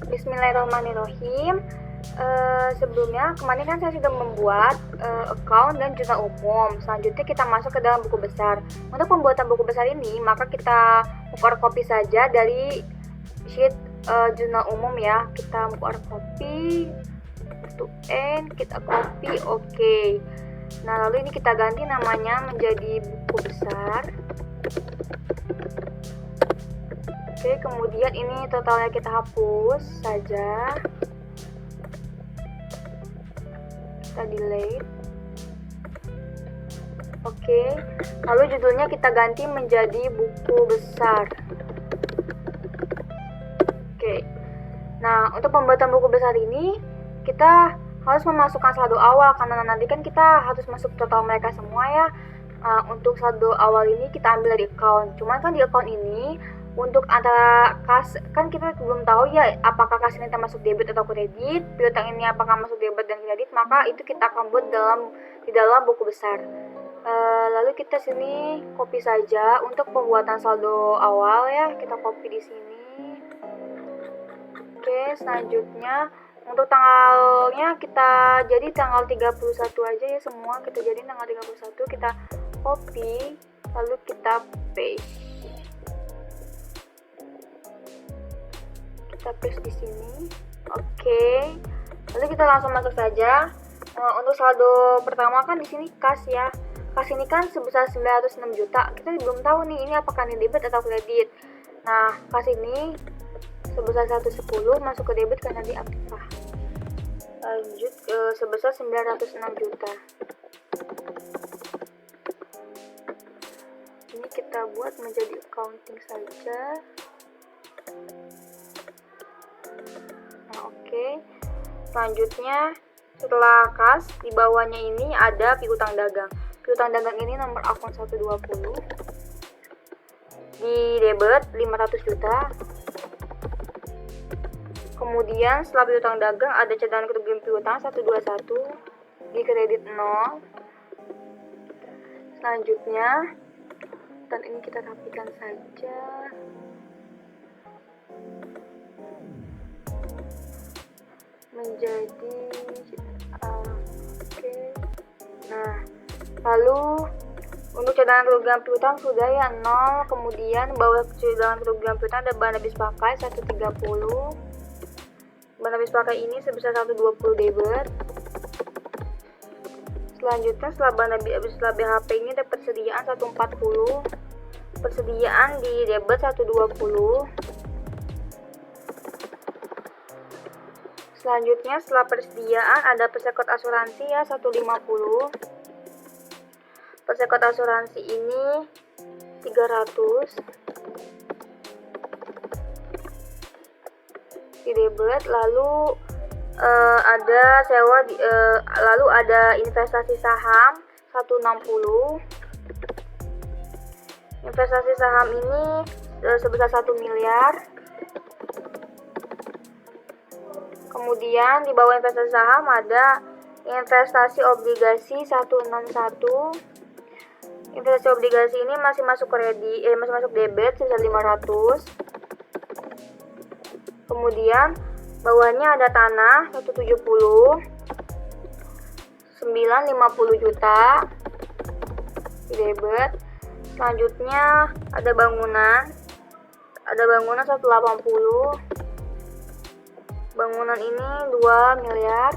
Bismillahirrahmanirrahim. Sebelumnya kemarin kan saya sudah membuat account dan jurnal umum. Selanjutnya kita masuk ke dalam buku besar. Untuk pembuatan buku besar ini, maka kita copy saja dari sheet jurnal umum ya. Kita copy to end, kita copy, oke. Nah, lalu ini kita ganti namanya menjadi buku besar. Oke, kemudian ini totalnya kita hapus saja. Kita delete. Oke, lalu judulnya kita ganti menjadi buku besar. Oke. Nah, untuk pembuatan buku besar ini kita harus memasukkan saldo awal karena nanti kan kita harus masuk total mereka semua ya. Untuk saldo awal ini kita ambil dari account. Cuman kan di account ini untuk antara kas kan kita belum tahu ya apakah kas ini termasuk debit atau kredit, piutang ini apakah masuk debit dan kredit, maka itu kita akan buat di dalam buku besar. Lalu kita sini copy saja untuk pembuatan saldo awal ya, kita copy di sini. Oke, selanjutnya untuk tanggalnya kita jadi tanggal 31 aja ya semua, kita jadi tanggal 31, kita copy lalu kita paste. Kita paste di sini. Oke. Lalu kita langsung masuk saja. Untuk saldo pertama kan di sini kas ya. Kas ini kan sebesar 906 juta. Kita belum tahu nih ini apakah ini debit atau kredit. Nah, kas ini sebesar 110 masuk ke debit karena diaktifah. Lanjut sebesar 906 juta. Ini kita buat menjadi accounting saja. Nah, oke. Selanjutnya setelah kas di bawahnya ini ada piutang dagang. Piutang dagang ini nomor akun 120. Di debit 500 juta. Kemudian setelah piutang dagang ada cadangan kerugian piutang 121, di kredit 0. Selanjutnya dan ini kita rapikan saja. Menjadi oke. Nah, lalu untuk cadangan kerugian piutang sudah ya 0. Kemudian bawah cadangan kerugian piutang ada bahan habis pakai 130. Bahan habis pakai ini sebesar 120 debit. Selanjutnya setelah BHP ini ada persediaan 140. Persediaan di debit 120. Selanjutnya setelah persediaan ada persekot asuransi ya 150. Persekot asuransi ini 300. Di debit, lalu ada sewa lalu ada investasi saham 160. Investasi saham ini sebesar 1 miliar. Kemudian di bawah investasi saham ada investasi obligasi 161. Investasi obligasi ini masih masuk debit sebesar 500. Kemudian bawahnya ada tanah 170, 950 juta di debit. Selanjutnya ada bangunan 180. Bangunan ini 2 miliar.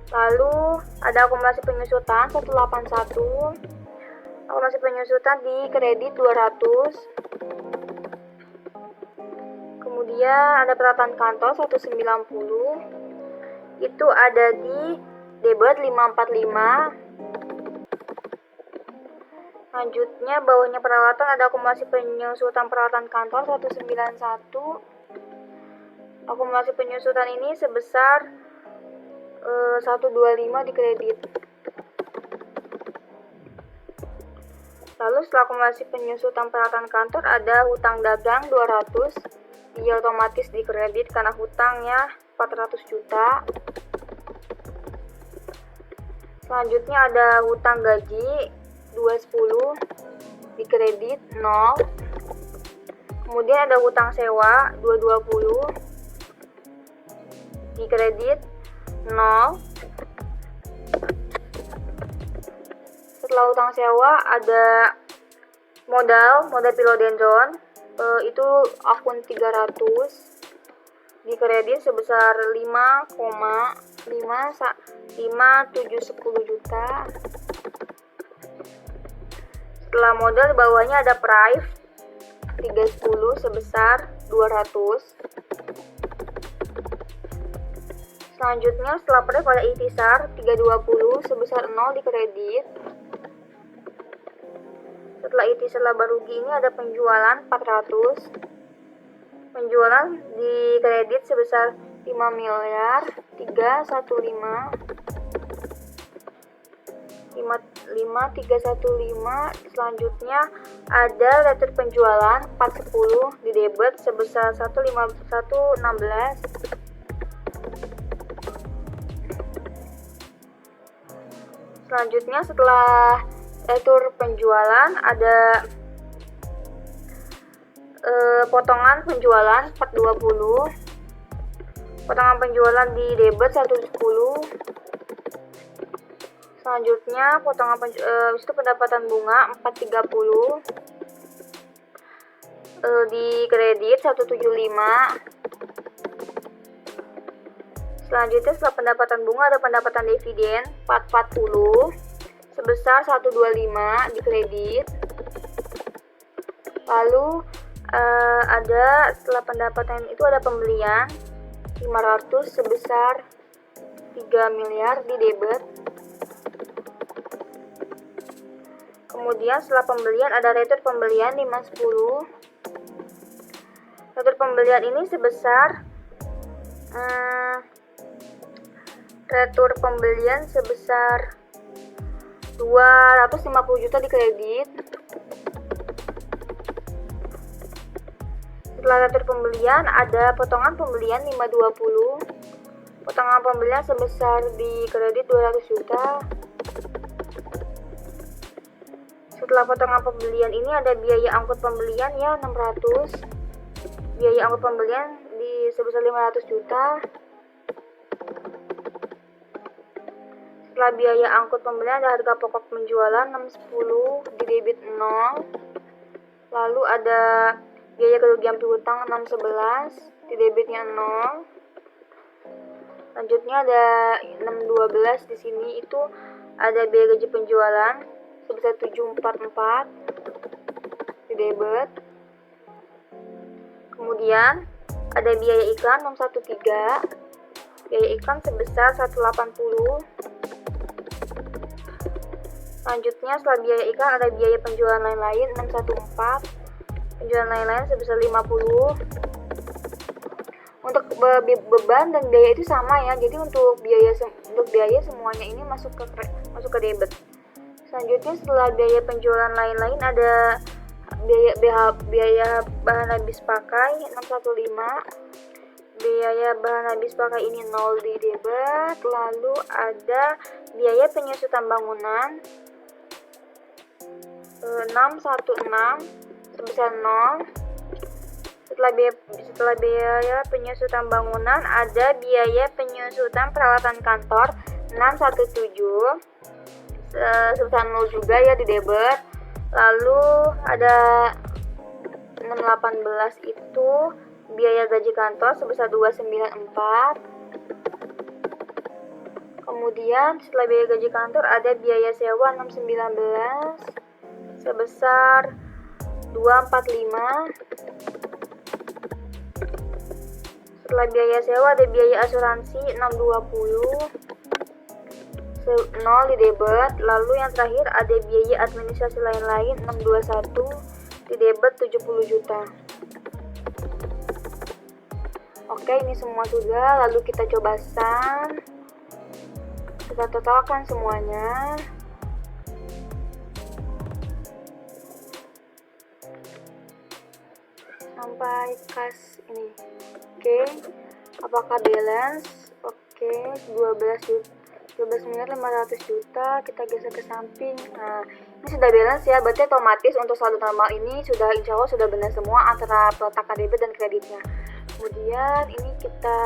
Lalu ada akumulasi penyusutan 181. Akumulasi penyusutan di kredit 200. Kemudian ada peralatan kantor 190. Itu ada di debit 545. Selanjutnya bawahnya peralatan ada akumulasi penyusutan peralatan kantor 191. Akumulasi penyusutan ini sebesar 125 di kredit. Lalu setelah akumulasi penyusutan peralatan kantor ada hutang dagang 200. Dia otomatis di kredit karena hutangnya 400 juta. Selanjutnya ada hutang gaji 210 di kredit 0. Kemudian ada hutang sewa 220, di kredit 0. Setelah hutang sewa ada modal philodendron, itu akun 300, di kredit sebesar 5,510 juta. Setelah modal di bawahnya ada prive 310 sebesar 200. Selanjutnya setelah prive ada ikhtisar 320 sebesar 0 di kredit. Setelah ikhtisar laba rugi ini ada penjualan 400. Penjualan di kredit sebesar 5 miliar 5,315. Selanjutnya ada retur penjualan 410 di debit sebesar 1,116. Selanjutnya setelah retur penjualan ada potongan penjualan 420. Potongan penjualan di debit 110. Selanjutnya potongan itu pendapatan bunga 430, di kredit 175. Selanjutnya setelah pendapatan bunga ada pendapatan dividen 440 sebesar 125 di kredit. Lalu ada setelah pendapatan itu ada pembelian 500 sebesar 3 miliar di debit. Kemudian setelah pembelian ada retur pembelian 510. Retur pembelian ini sebesar retur pembelian sebesar 250 juta di kredit. Setelah retur pembelian ada potongan pembelian 520. Potongan pembelian sebesar di kredit 200 juta. Setelah potongan pembelian ini ada biaya angkut pembelian ya 600. Biaya angkut pembelian di sebesar 500 juta. Setelah biaya angkut pembelian ada harga pokok penjualan 610 di debit 0. Lalu ada biaya kerugian piutang 611 di debitnya 0. Selanjutnya ada 612 di sini itu ada biaya gaji penjualan sebesar 744 di debit. Kemudian ada biaya iklan 613. Biaya iklan sebesar 180. Selanjutnya setelah biaya iklan ada biaya penjualan lain-lain 614. Penjualan lain-lain sebesar 50. Untuk beban dan biaya itu sama ya. Jadi untuk biaya semuanya ini masuk ke debit. Selanjutnya setelah biaya penjualan lain-lain ada biaya bahan habis pakai 615. Biaya bahan habis pakai ini 0 di debit. Lalu ada biaya penyusutan bangunan 616 sebesar 0. Setelah biaya penyusutan bangunan ada biaya penyusutan peralatan kantor 617 sebesar 0 juga ya di debit. Lalu ada 618 itu biaya gaji kantor sebesar 294. Kemudian setelah biaya gaji kantor ada biaya sewa 619 sebesar 245. Setelah biaya sewa ada biaya asuransi 620 0 di debit. Lalu yang terakhir ada biaya administrasi lain-lain 621 di debit 70 juta. Oke, ini semua sudah. Lalu kita coba sum. Kita totalkan semuanya. Sampai kas ini. Oke. Apakah balance? Oke, 12 miliar 500 juta. Kita geser ke samping. Nah, Ini sudah balance ya, berarti otomatis untuk saldo normal ini sudah insya Allah sudah benar semua antara peletakan debit dan kreditnya. Kemudian ini kita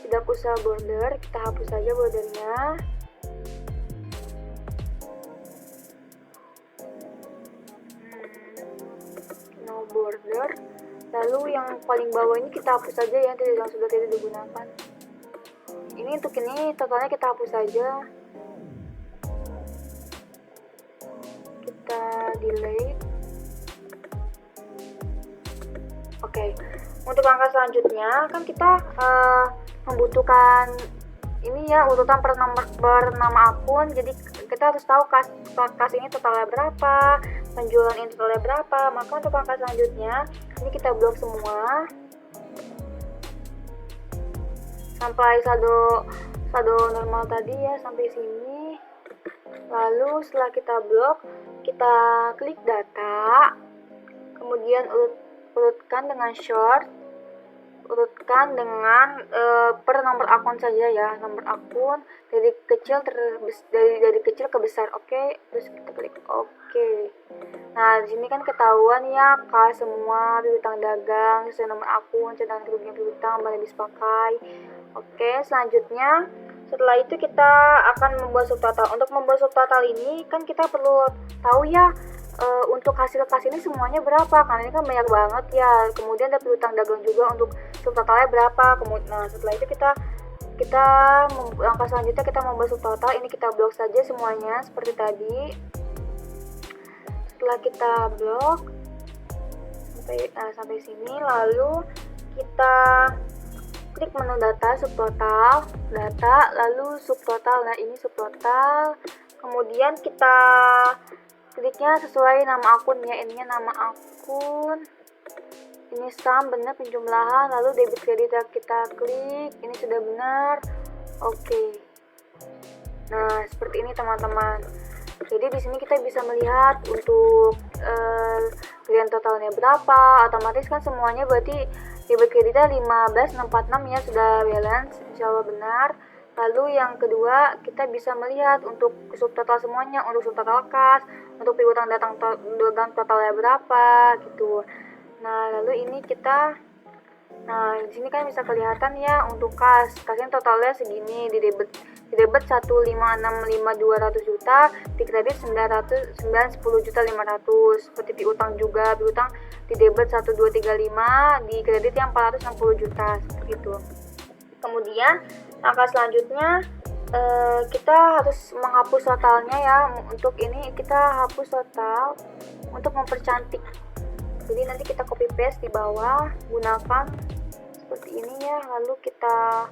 tidak usah border, kita hapus saja bordernya. No border. Lalu yang paling bawah ini kita hapus saja ya, yang sudah tidak digunakan. Ini untuk ini totalnya kita hapus saja. Kita delete. Oke. Untuk langkah selanjutnya kan kita membutuhkan ini ya, urutan bernama akun. Jadi kita harus tahu kas ini totalnya berapa, penjualan ini totalnya berapa. Maka untuk langkah selanjutnya ini kita blok semua sampai saldo normal tadi ya, sampai sini. Lalu setelah kita blok, kita klik data, kemudian urutkan dengan short, urutkan dengan per nomor akun saja ya, nomor akun dari kecil dari kecil ke besar. Oke, terus kita klik oke. Nah, di sini kan ketahuan ya kas semua, piutang dagang, sesuai nomor akun, cadangan kerugian piutang, balai bis pakai. Oke, selanjutnya setelah itu kita akan membuat subtotal. Untuk membuat subtotal ini kan kita perlu tahu ya untuk hasil kas ini semuanya berapa, karena ini kan banyak banget ya. Kemudian ada piutang dagang juga, untuk subtotalnya berapa. Nah, setelah itu kita langkah selanjutnya kita membuat subtotal. Ini kita blok saja semuanya seperti tadi. Setelah kita blok sampai sini, lalu kita klik menu data, subtotal, data, lalu subtotal. Nah, ini subtotal. Kemudian kita kliknya sesuai nama akunnya. Ininya nama akun, ini sum benar penjumlahan, lalu debit kredit kita klik, ini sudah benar. Oke. Nah, seperti ini teman-teman. Jadi di sini kita bisa melihat untuk klien totalnya berapa. Otomatis kan semuanya berarti debit kreditnya 15.646 ya, sudah balance, insya Allah benar. Lalu yang kedua, kita bisa melihat untuk subtotal semuanya, untuk subtotal kas, untuk piutang dagang totalnya berapa gitu. Nah, lalu ini kita, di sini kan bisa kelihatan ya untuk kasnya totalnya segini, di debit 156.200 juta, di kredit 910.500. Seperti piutang juga, piutang di debit 1235, di kredit yang 460 juta seperti itu. Kemudian langkah selanjutnya kita harus menghapus totalnya ya. Untuk ini kita hapus total untuk mempercantik. Jadi nanti kita copy paste di bawah, gunakan seperti ini ya. Lalu kita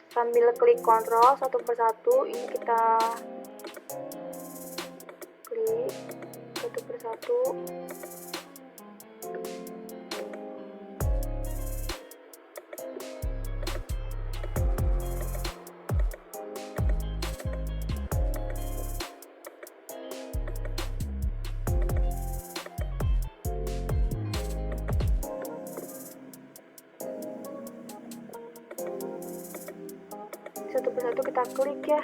sambil klik kontrol satu persatu, ini kita klik satu persatu. Satu persatu kita klik ya.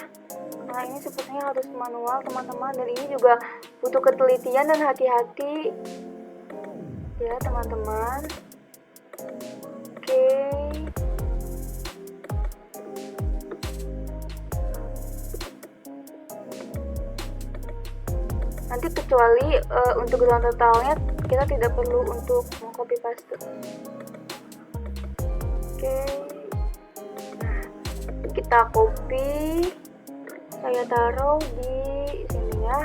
Nah, ini sepertinya harus manual teman-teman, dan ini juga butuh ketelitian dan hati-hati ya teman-teman. Oke. Nanti kecuali untuk urutan totalnya kita tidak perlu untuk mengcopy paste. Oke. Kita copy, saya taruh di sini ya,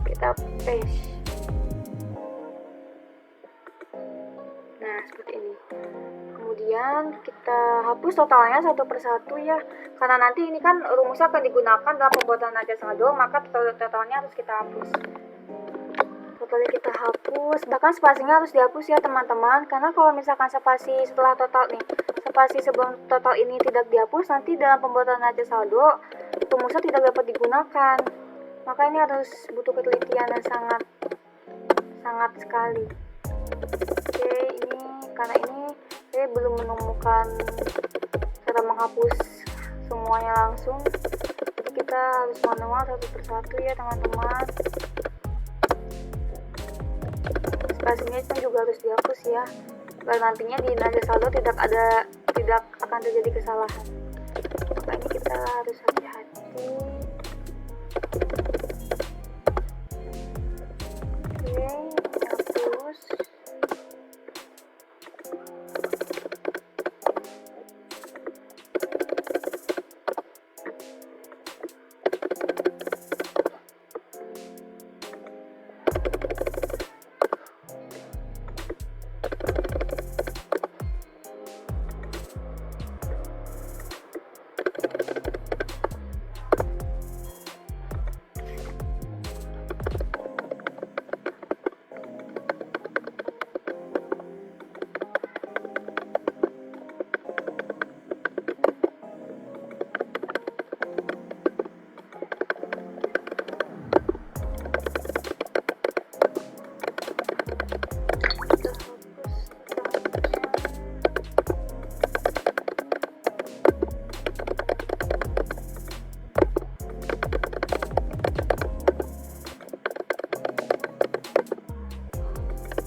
kita paste. Nah, seperti ini. Kemudian kita hapus totalnya satu persatu ya, karena nanti ini kan rumusnya akan digunakan dalam pembuatan neraca saldo, maka totalnya harus kita hapus. Totalnya kita hapus, bahkan spasinya harus dihapus ya teman-teman, karena kalau misalkan spasi setelah total nih, spasi sebelum total ini tidak dihapus, nanti dalam pembuatan neraca saldo rumusnya tidak dapat digunakan. Maka ini harus butuh ketelitian yang sangat sekali. Oke, ini karena ini saya belum menemukan cara menghapus semuanya langsung, jadi kita kita harus manual satu persatu ya teman-teman. Spasinya itu juga harus dihapus ya, biar nantinya di nada saldo tidak akan terjadi kesalahan. Makanya kita harus hati-hati. Oke, hapus.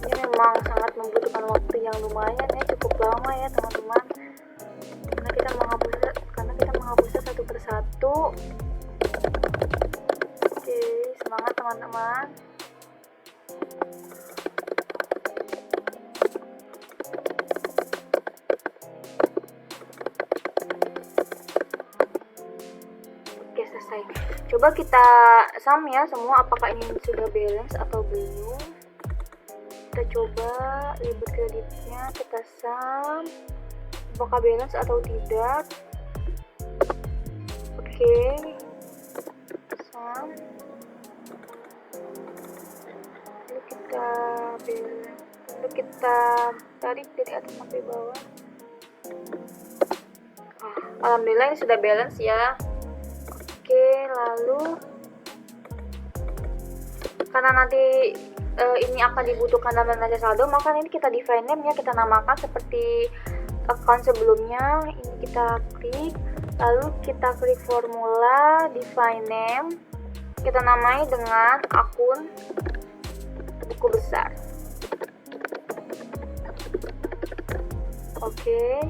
Memang sangat membutuhkan waktu yang lumayan ya, cukup lama ya teman-teman, karena kita menghapusnya satu persatu. Oke, semangat teman-teman. Oke, selesai. Coba kita sum ya semua, apakah ini sudah balance atau belum. Kita coba debit kreditnya, kita sum apakah balance atau tidak. Oke, sum, lalu kita tarik dari atas sampai bawah. Alhamdulillah ini sudah balance ya. Oke, lalu karena nanti ini akan dibutuhkan dalam nada saldo, maka ini kita define name ya, kita namakan seperti account sebelumnya. Ini kita klik, lalu kita klik formula define name, kita namai dengan akun buku besar. Oke,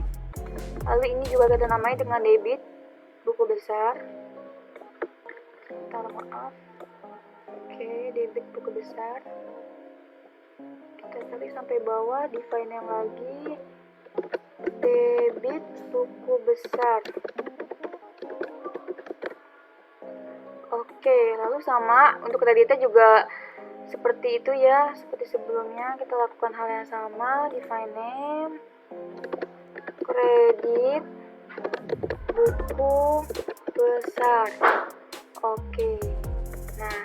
lalu ini juga kita namai dengan debit buku besar. Minta maaf. Oke, debit buku besar. Kita tarik sampai bawah, define yang lagi, debit buku besar. Oke, lalu sama untuk kreditnya juga seperti itu ya, seperti sebelumnya kita lakukan hal yang sama, define name, kredit buku besar. Oke, nah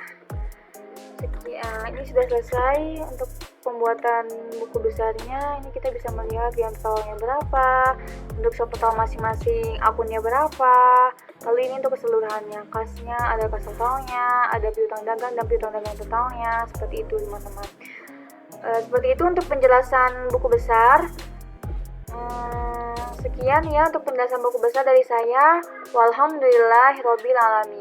ini sudah selesai untuk pembuatan buku besarnya. Ini kita bisa melihat yang totalnya berapa, untuk total masing-masing akunnya berapa. Lalu ini untuk keseluruhannya, kasnya ada kas totalnya, ada piutang dagang dan piutang dagang totalnya, seperti itu teman-teman. Seperti itu untuk penjelasan buku besar. Sekian ya untuk penjelasan buku besar dari saya. Walhamdulillahirobbilalamin.